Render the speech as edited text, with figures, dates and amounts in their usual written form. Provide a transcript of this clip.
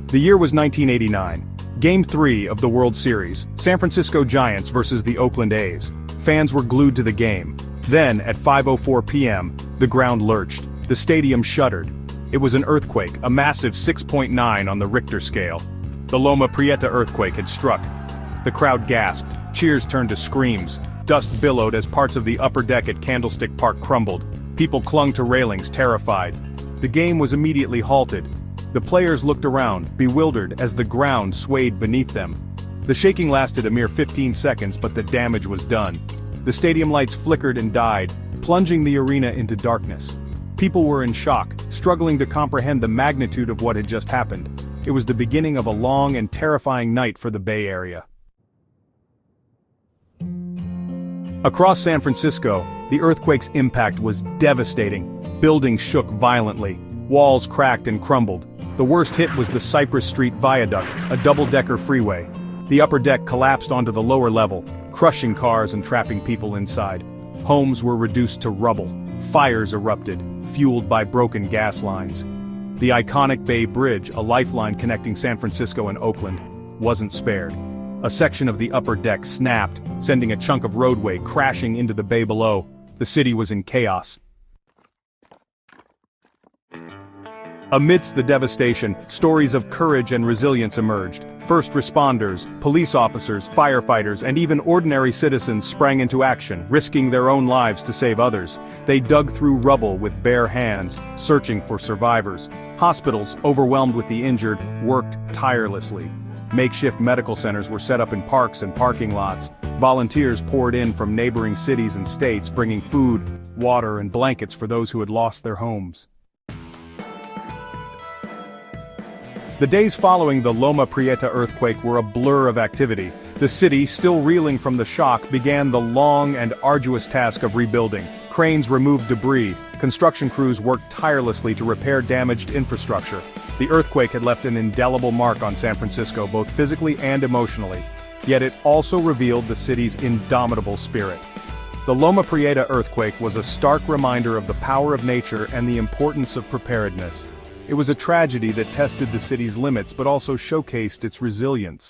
The year was 1989. Game 3 of the World Series, San Francisco Giants versus the Oakland A's. Fans were glued to the game. Then, at 5:04 p.m., the ground lurched. The stadium shuddered. It was an earthquake, a massive 6.9 on the Richter scale. The Loma Prieta earthquake had struck. The crowd gasped. Cheers turned to screams. Dust billowed as parts of the upper deck at Candlestick Park crumbled. People clung to railings, terrified. The game was immediately halted. The players looked around, bewildered as the ground swayed beneath them. The shaking lasted a mere 15 seconds, but the damage was done. The stadium lights flickered and died, plunging the arena into darkness. People were in shock, struggling to comprehend the magnitude of what had just happened. It was the beginning of a long and terrifying night for the Bay Area. Across San Francisco, the earthquake's impact was devastating. Buildings shook violently. Walls cracked and crumbled. The worst hit was the Cypress Street Viaduct, a double-decker freeway. The upper deck collapsed onto the lower level, crushing cars and trapping people inside. Homes were reduced to rubble. Fires erupted, fueled by broken gas lines. The iconic Bay Bridge, a lifeline connecting San Francisco and Oakland, wasn't spared. A section of the upper deck snapped, sending a chunk of roadway crashing into the bay below. The city was in chaos. Amidst the devastation, stories of courage and resilience emerged. First responders, police officers, firefighters, and even ordinary citizens sprang into action, risking their own lives to save others. They dug through rubble with bare hands, searching for survivors. Hospitals, overwhelmed with the injured, worked tirelessly. Makeshift medical centers were set up in parks and parking lots. Volunteers poured in from neighboring cities and states, bringing food, water, and blankets for those who had lost their homes. The days following the Loma Prieta earthquake were a blur of activity. The city, still reeling from the shock, began the long and arduous task of rebuilding. Cranes removed debris. Construction crews worked tirelessly to repair damaged infrastructure. The earthquake had left an indelible mark on San Francisco, both physically and emotionally. Yet it also revealed the city's indomitable spirit. The Loma Prieta earthquake was a stark reminder of the power of nature and the importance of preparedness. It was a tragedy that tested the city's limits but also showcased its resilience.